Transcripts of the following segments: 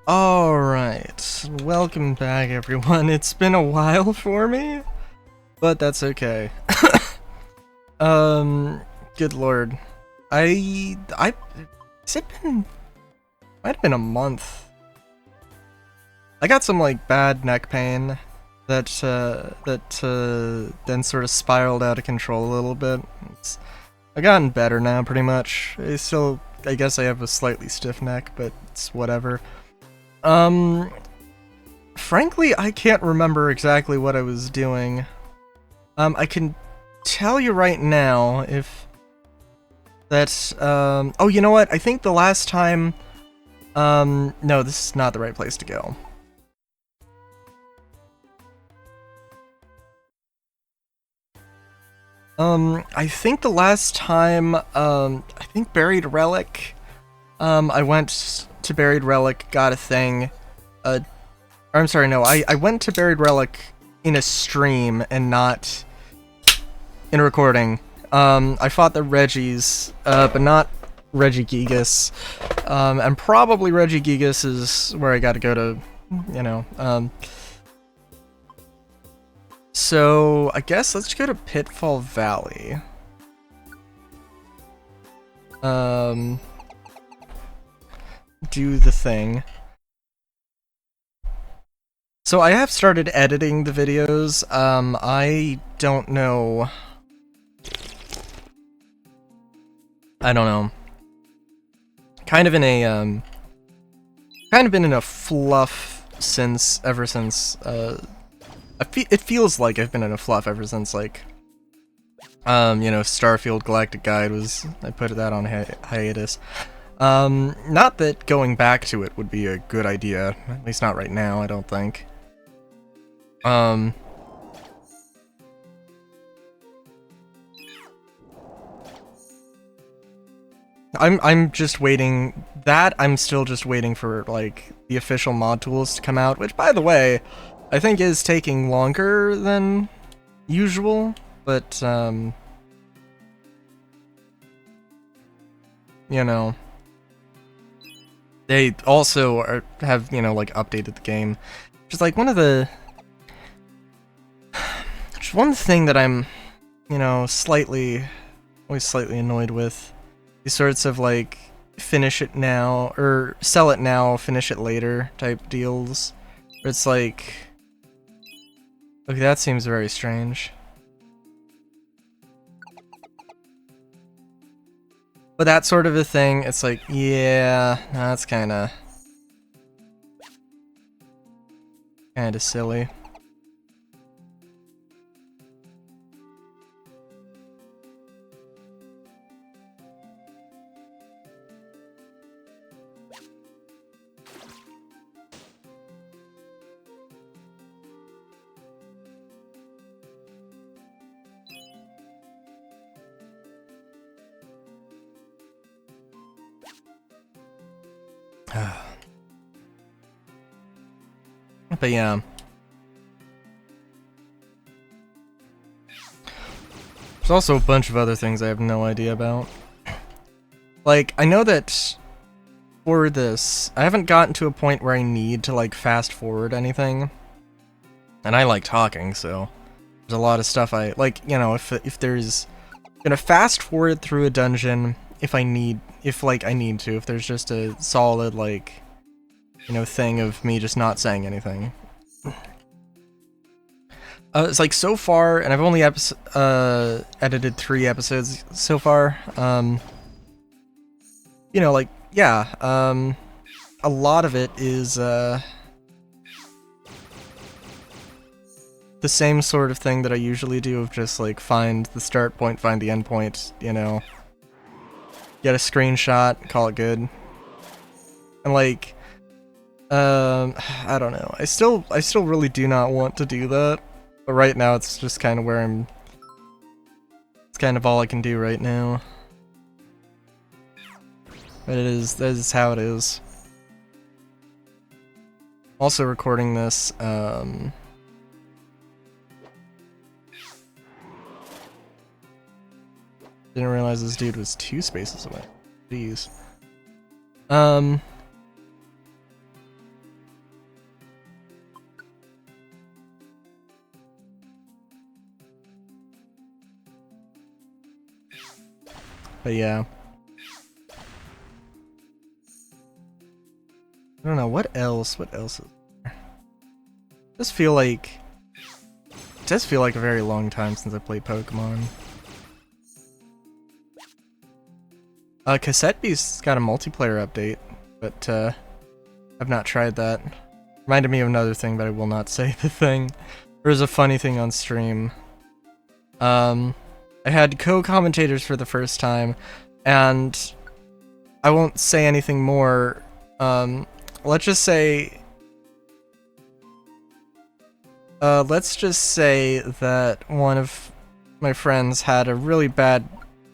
Alright, welcome back everyone. It's been a while for me, but that's okay. Good lord. Has it been, might have been a month. I got some, like, bad neck pain that then sort of spiraled out of control a little bit. I've gotten better now, pretty much. I guess I have a slightly stiff neck, but it's whatever. Frankly, I can't remember exactly what I was doing. I can tell you right now if that's, oh, you know what? I think the last time, no, this is not the right place to go. I think the last time, I think Buried Relic, I went to Buried Relic, got a thing, or I'm sorry, no, I went to Buried Relic in a stream and not in a recording. I fought the Regis, but not Regigigas, and probably Regigigas is where I gotta go to, you know, so I guess let's go to Pitfall Valley. Do the thing. So I have started editing the videos. I don't know. I don't know. Kind of in a been in a fluff ever since it feels like I've been in a fluff ever since, like, you know, Starfield Galactic Guide I put that on hiatus. Not that going back to it would be a good idea, at least not right now, I don't think. I'm just waiting, I'm still just waiting for, like, the official mod tools to come out, which, by the way, I think is taking longer than usual, but, you know, they also have, you know, like, updated the game. Just like one thing that I'm, you know, always slightly annoyed with. These sorts of, like, finish it now, or sell it now, finish it later type deals. Where it's like, okay, that seems very strange. But that sort of a thing, it's like, yeah, that's kinda silly. But yeah. There's also a bunch of other things I have no idea about. Like, I know that for this, I haven't gotten to a point where I need to, like, fast forward anything. And I like talking, so there's a lot of stuff like, you know, if there's gonna fast forward through a dungeon if I need to, if there's just a solid, like, you know, thing of me just not saying anything. It's like, so far, and I've only edited 3 episodes so far, you know, like, yeah, a lot of it is, the same sort of thing that I usually do of just, like, find the start point, find the end point, you know, get a screenshot, call it good. And, like, I don't know, I still really do not want to do that, but right now it's just kind of it's kind of all I can do right now. But that is how it is. Also recording this, didn't realize this dude was 2 spaces away. Jeez. But yeah. I don't know, what else is there? It does feel like a very long time since I played Pokemon. Cassette Beast's got a multiplayer update, but I've not tried that. Reminded me of another thing, but I will not say the thing. There was a funny thing on stream. I had co-commentators for the first time, and I won't say anything more. Let's just say that one of my friends had a really bad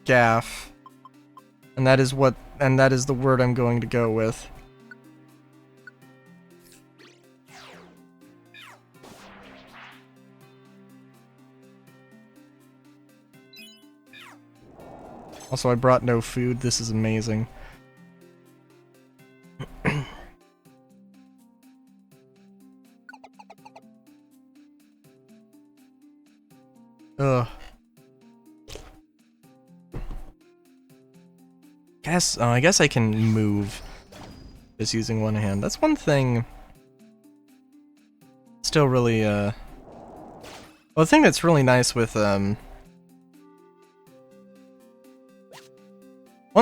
gaffe, and that is the word I'm going to go with. Also, I brought no food. This is amazing. Ugh. I guess I can move just using one hand. That's one thing. Still really, well, the thing that's really nice with, one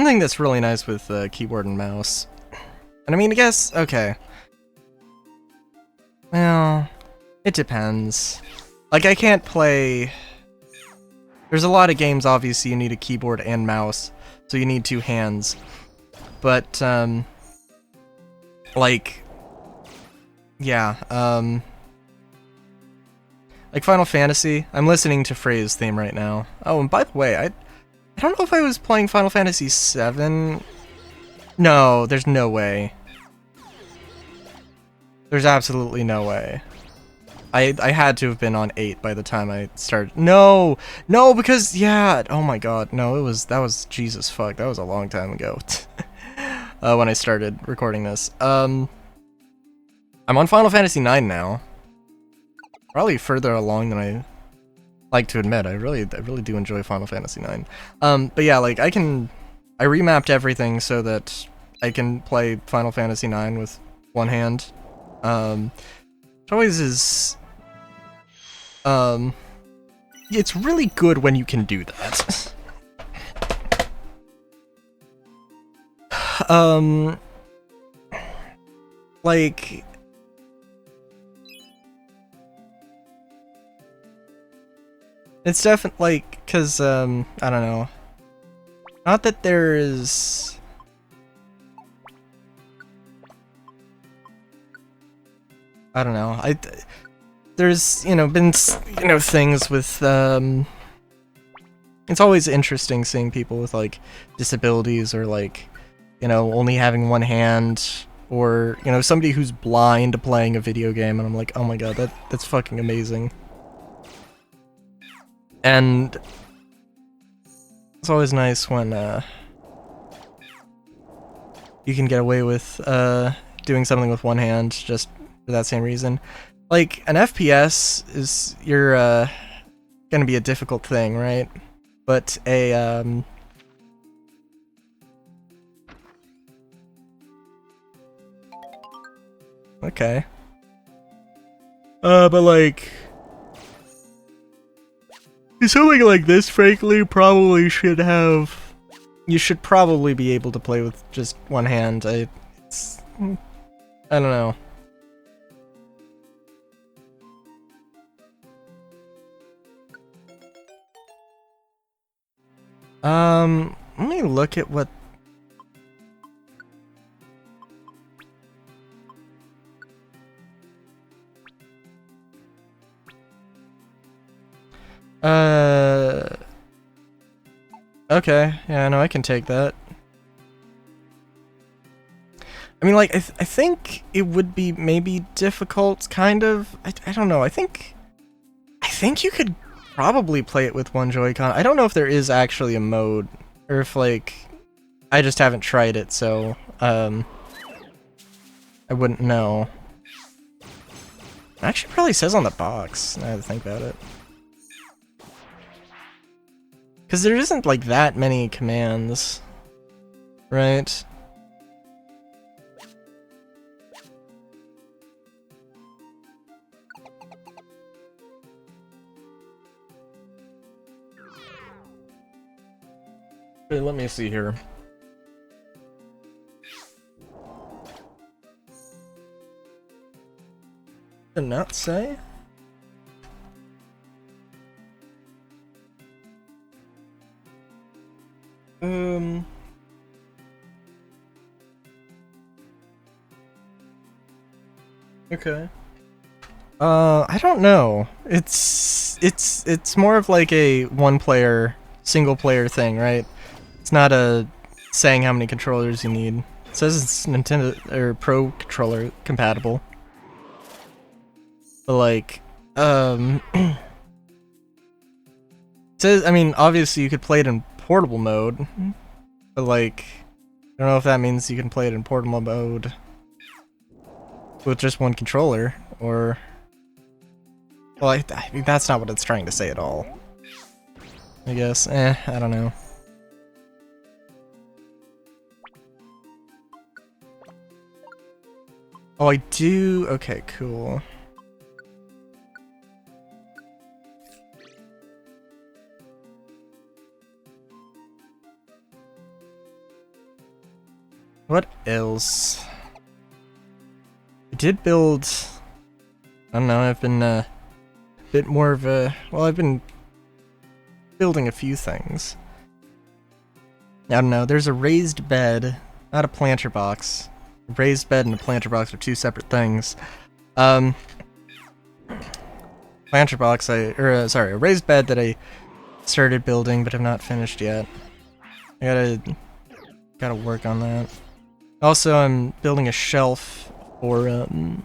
thing that's really nice with, keyboard and mouse. And I mean, I guess, okay. Well, it depends. Like, I can't play... There's a lot of games, obviously, you need a keyboard and mouse, so you need two hands. But, like... Yeah, like Final Fantasy, I'm listening to Frey's theme right now. Oh, and by the way, I don't know if I was playing Final Fantasy VII... No, there's no way. There's absolutely no way. I had to have been on 8 by the time I started. No! No, because, yeah, oh my god, no, that was, Jesus fuck, that was a long time ago. When I started recording this. I'm on Final Fantasy IX now. Probably further along than I like to admit. I really do enjoy Final Fantasy IX. But yeah, like, I remapped everything so that I can play Final Fantasy IX with one hand. It always is... it's really good when you can do that. Like... It's definitely, like, cause, I don't know. Not that there is... I don't know, there's, you know, been, you know, things with, it's always interesting seeing people with, like, disabilities or, like, you know, only having one hand, or, you know, somebody who's blind playing a video game, and I'm like, oh my god, that's fucking amazing. And it's always nice when, you can get away with, doing something with one hand, just for that same reason. Like, an FPS is, gonna be a difficult thing, right? But a, okay. But like... something like this, frankly, probably should have... You should probably be able to play with just one hand. I don't know. Let me look at what... Okay, yeah, no, I can take that. I mean, like, I think it would be maybe difficult, kind of. I don't know, I think you could probably play it with one Joy-Con. I don't know if there is actually a mode, or if, like, I just haven't tried it, so, I wouldn't know. It actually probably says on the box, now that I think about it. Because there isn't, like, that many commands, right? Wait, let me see here. Did not say? Okay. I don't know. It's more of like a one-player, single-player thing, right? It's not a saying how many controllers you need. It says it's Nintendo or Pro controller compatible. But like, it says, I mean, obviously you could play it in portable mode, but like, I don't know if that means you can play it in portable mode with just one controller, or... Well, I mean, that's not what it's trying to say at all. I guess, I don't know. Oh, I do? Okay, cool. What else? I did build... I don't know, I've been a bit more of a... Well, I've been building a few things. I don't know, there's a raised bed, not a planter box. A raised bed and a planter box are two separate things. Planter box, sorry, a raised bed that I started building but have not finished yet. I gotta work on that. Also, I'm building a shelf for, I'm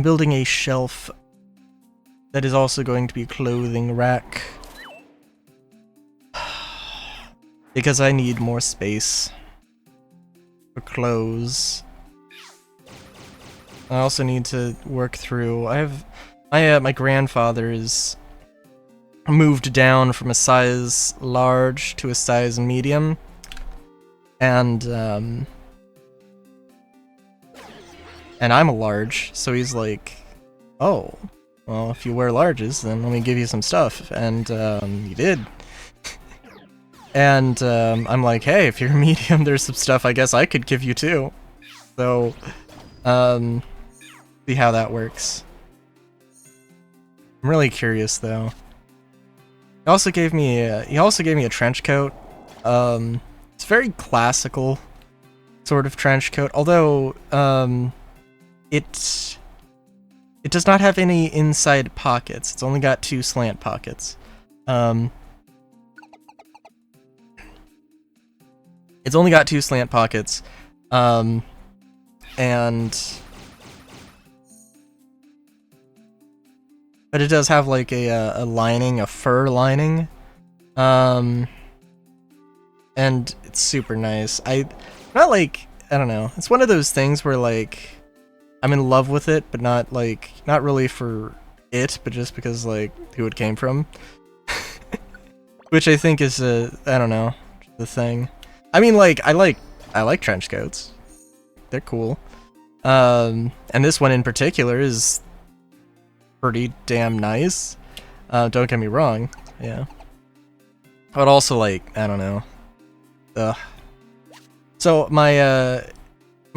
building a shelf that is also going to be a clothing rack. Because I need more space for clothes. I also need to work through, my grandfather is moved down from a size large to a size medium. And I'm a large, so he's like, oh, well, if you wear larges, then let me give you some stuff. And he did. And I'm like, hey, if you're medium, there's some stuff I guess I could give you too. So, see how that works. I'm really curious though. He also gave me a trench coat. It's very classical sort of trench coat, although it does not have any inside pockets. It's only got 2 slant pockets. It's only got 2 slant pockets, and but it does have like a lining, a fur lining, and it's super nice. Not like, I don't know. It's one of those things where like I'm in love with it, but not really for it, but just because like who it came from, which I think is I don't know, the thing. I mean, like, I like trench coats. They're cool. And this one in particular is pretty damn nice. Don't get me wrong. Yeah. But also, like, I don't know. Ugh. So, my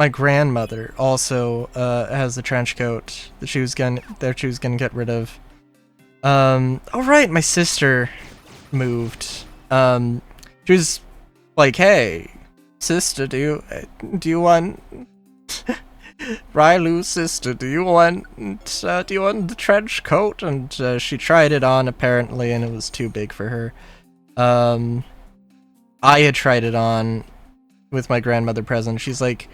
grandmother also, has the trench coat that she was gonna get rid of. Oh right, my sister moved. She was like, hey, sister, do you want Rylu's sister, do you want the trench coat? And she tried it on apparently, and it was too big for her. I had tried it on with my grandmother present. She's like,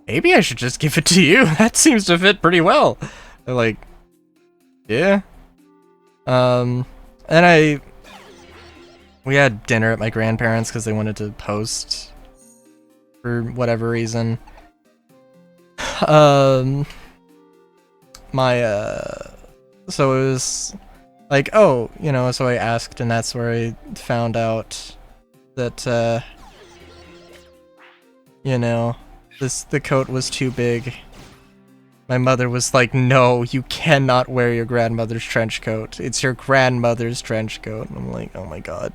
maybe I should just give it to you. That seems to fit pretty well. They're like, yeah. And we had dinner at my grandparents because they wanted to host for whatever reason. So it was Like, oh, you know, so I asked, and that's where I found out that, you know, the coat was too big. My mother was like, no, you cannot wear your grandmother's trench coat. It's your grandmother's trench coat. And I'm like, oh my god.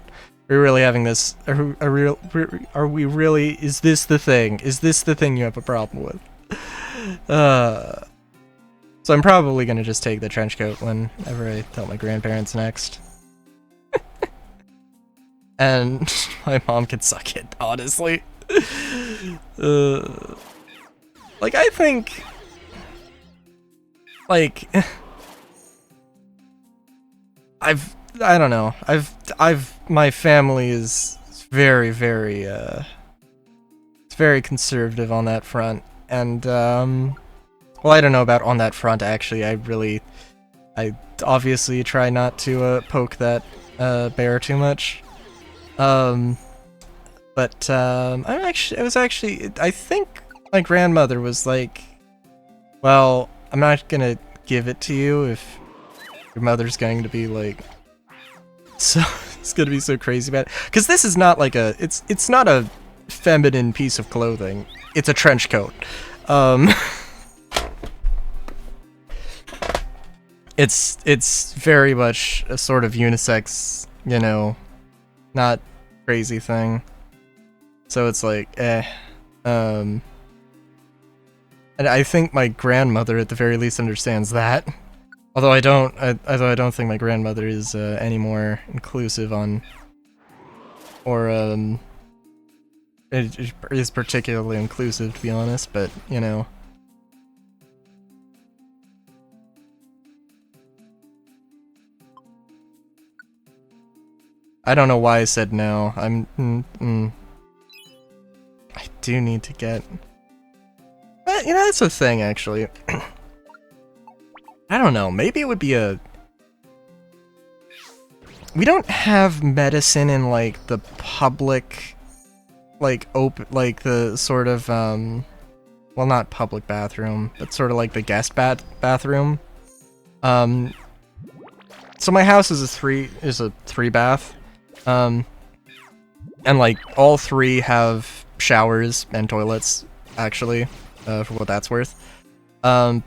We're really having this, are we really, is this the thing? Is this the thing you have a problem with? So I'm probably gonna just take the trench coat whenever I tell my grandparents next. And my mom can suck it, honestly. Like, I think... Like... I don't know. My family is very, very, it's very conservative on that front. And, well, I don't know about on that front, actually. I obviously try not to, poke that, bear too much. I think my grandmother was like, well, I'm not gonna give it to you if your mother's going to be like, so, it's gonna be so crazy about it. Because this is not like it's not a feminine piece of clothing. It's a trench coat. It's very much a sort of unisex, you know, not crazy thing. So it's like, and I think my grandmother at the very least understands that. Although I don't think my grandmother is any more inclusive on, or it is particularly inclusive, to be honest. But you know. I don't know why I said no. I do need to get... But, you know, that's the thing, actually. I don't know, maybe it would be a... We don't have medicine in, like, the public... Like, the sort of, well, not public bathroom, but sort of like the guest bathroom. So my house is a three bath. And like all three have showers and toilets, actually, for what that's worth. I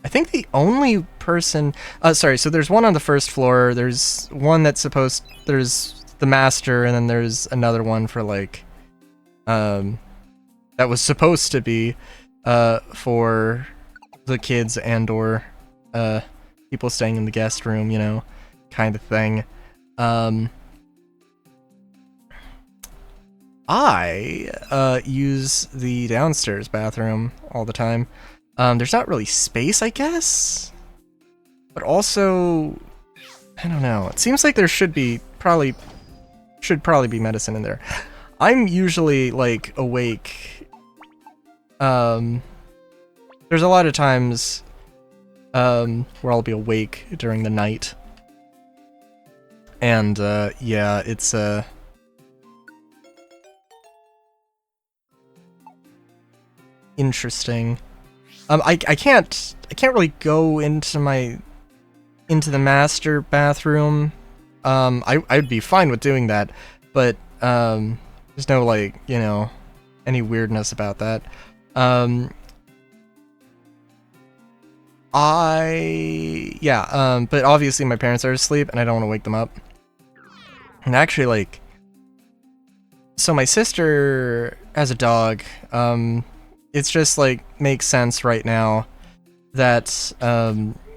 think the only person, sorry, so there's one on the first floor, there's one that's there's the master, and then there's another one for like, that was supposed to be, for the kids and or, people staying in the guest room, you know, kind of thing. I use the downstairs bathroom all the time. There's not really space, I guess? But also, I don't know. It seems like there should probably be medicine in there. I'm usually, like, awake. There's a lot of times, where I'll be awake during the night. And, yeah, it's, interesting. I can't really go into the master bathroom. I'd be fine with doing that, but, there's no, like, you know, any weirdness about that. But obviously my parents are asleep, and I don't want to wake them up. And actually, like, so my sister has a dog. It's just, like, makes sense right now that,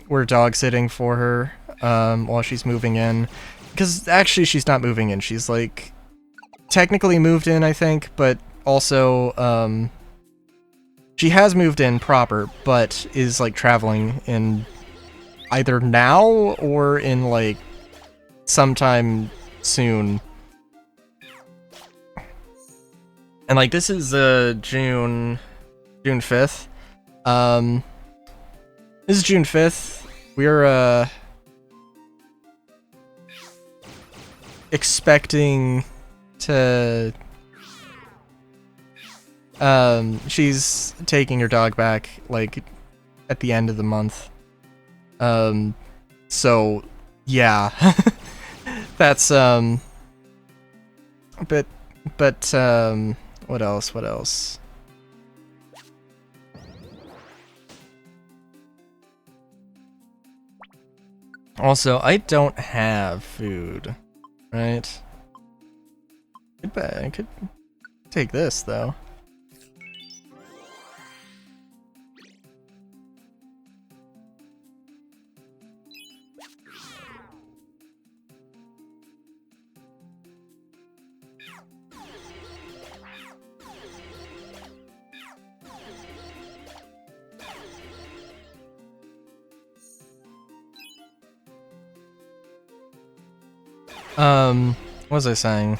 we're dog sitting for her, while she's moving in. Because, actually, she's not moving in. She's, like, technically moved in, I think, but also, she has moved in proper, but is, like, traveling in either now or in, like, sometime soon. And, like, this is, June 5th. This is June 5th. We're, expecting to... she's taking her dog back, like, at the end of the month. So, yeah. That's, but, what else, what else? Also, I don't have food, right? I could take this, though. What was I saying?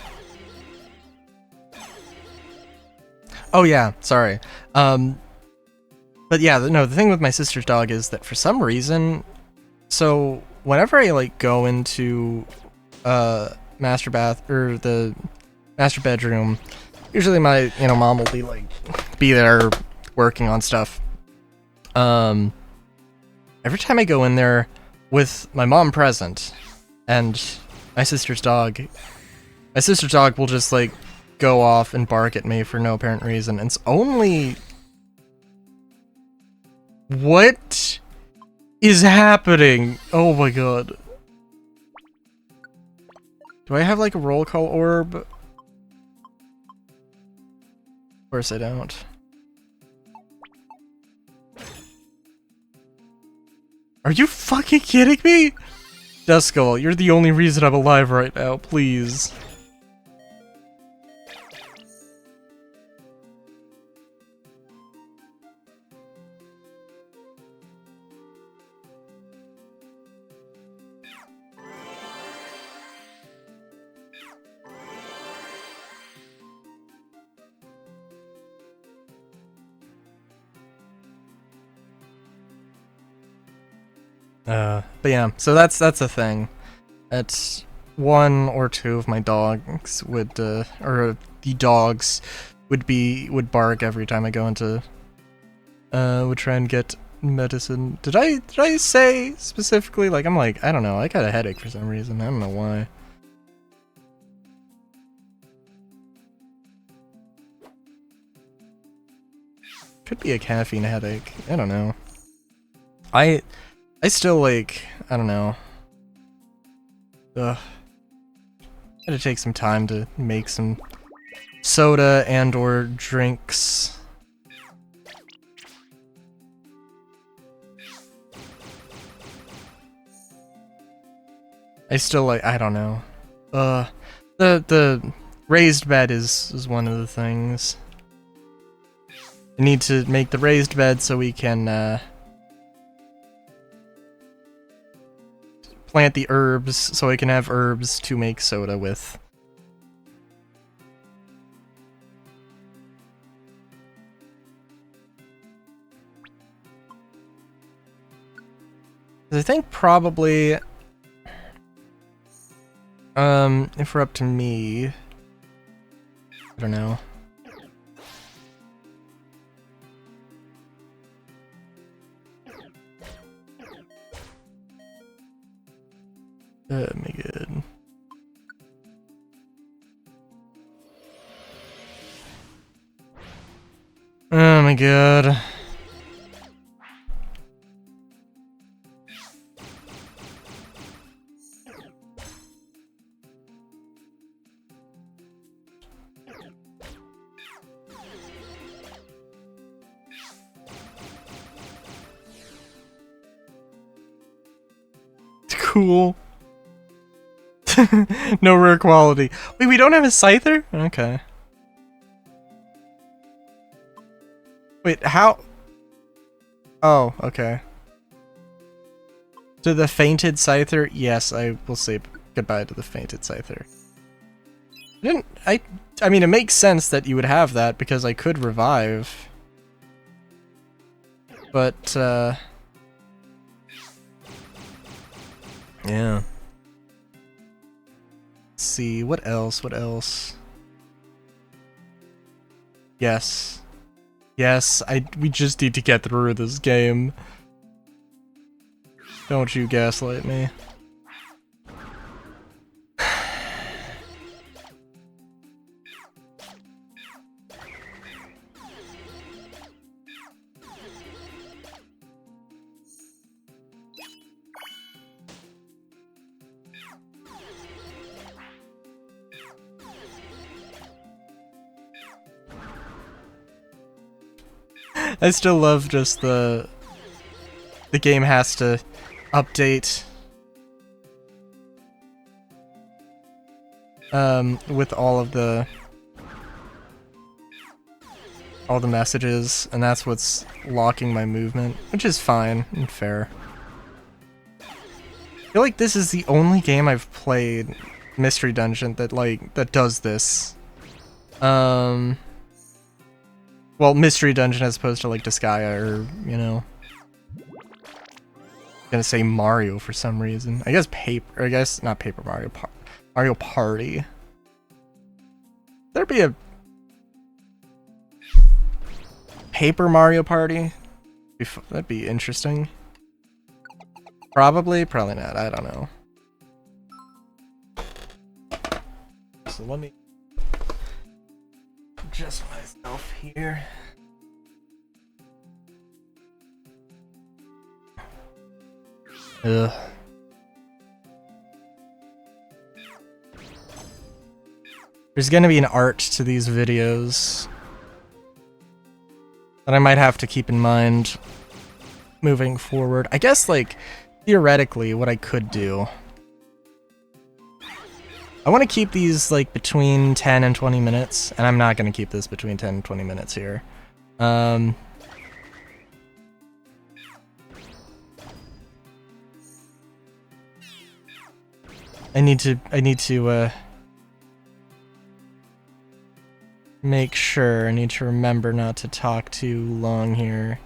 Oh yeah, sorry. But yeah, no, the thing with my sister's dog is that for some reason, so whenever I like go into master bath or the master bedroom, usually my mom will be there working on stuff. Every time I go in there with my mom present and my sister's dog will just like go off and bark at me for no apparent reason. And it's only... What is happening? Oh my god. Do I have like a roll call orb? Of course I don't. Are you fucking kidding me? Duskull, you're the only reason I'm alive right now, please. But yeah, so that's a thing. That's one or two of my dogs would, or the dogs would bark every time I go into, would try and get medicine. Did I say specifically, like, I don't know, I got a headache for some reason, I don't know why. Could be a caffeine headache, I don't know. I still, like, I don't know. Ugh. Gotta take some time to make some soda and or drinks. I still, like, I don't know. The raised bed is one of the things. I need to make the raised bed so we can, plant the herbs so I can have herbs to make soda with. I think probably, if we're up to me, I don't know. Oh my god. Oh my god. Cool. No rare quality. Wait, we don't have a Scyther? Okay. Wait, how? Oh, okay. To the fainted Scyther? Yes, I will say goodbye to the fainted Scyther. I mean, it makes sense that you would have that because I could revive. But, yeah. Let's see, what else? Yes. Yes, we just need to get through this game. Don't you gaslight me. I still love just the game has to update with all the messages, and that's what's locking my movement, which is fine and fair. I feel like this is the only game I've played, Mystery Dungeon, that does this. Well, Mystery Dungeon as opposed to like Disgaea or, you know. I'm gonna say Mario for some reason. I guess not Paper Mario, Mario Party. There'd be a Paper Mario Party? That'd be interesting. Probably not, I don't know. So let me adjust myself here. Ugh. There's gonna be an art to these videos that I might have to keep in mind moving forward. I guess, like, theoretically, what I could do, I want to keep these like between 10 and 20 minutes, and I'm not going to keep this between 10 and 20 minutes here. I need to make sure, I need to remember not to talk too long here.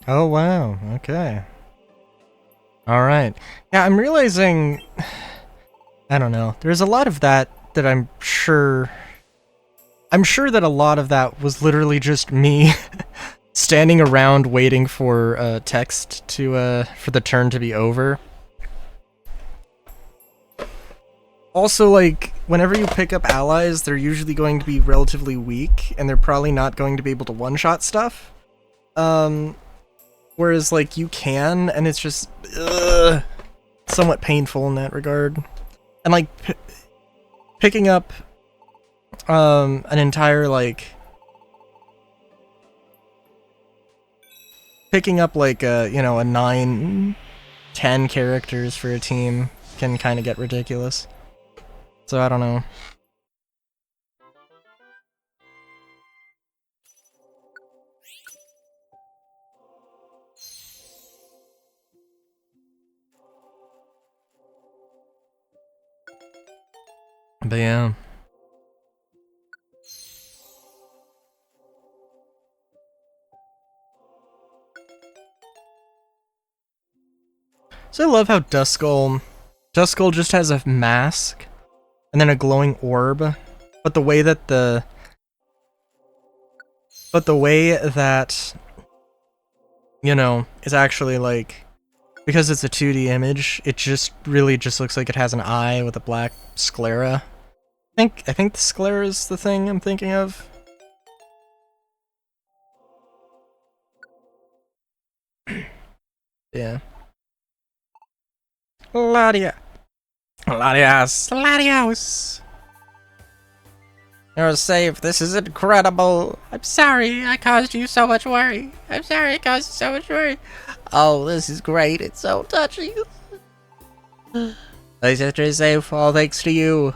Oh wow, okay. Alright. Yeah, I'm realizing... I don't know. There's a lot of that I'm sure... I'm sure that a lot of that was literally just me standing around waiting for text to, for the turn to be over. Also, like, whenever you pick up allies, they're usually going to be relatively weak, and they're probably not going to be able to one-shot stuff. Whereas, like, you can, and it's just somewhat painful in that regard. And, like, picking up an entire, like... Picking up, like, you know, a 9, 10 characters for a team can kind of get ridiculous. So, I don't know. But yeah. So I love how Duskull just has a mask and then a glowing orb, but the way that you know, is actually like, because it's a 2D image, it just really just looks like it has an eye with a black sclera. I think the sclera is the thing I'm thinking of. Yeah. Latios. You're safe. This is incredible. I'm sorry I caused you so much worry. Oh, this is great. It's so touching. My sister is safe, all thanks to you.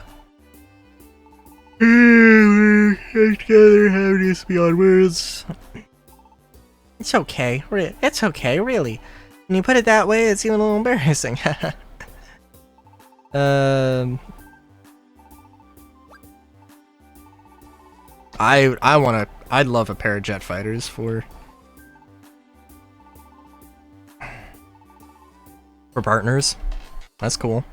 Together, happiness beyond words. It's okay. It's okay, really. When you put it that way, it's even a little embarrassing. I I'd love a pair of jet fighters for partners. That's cool.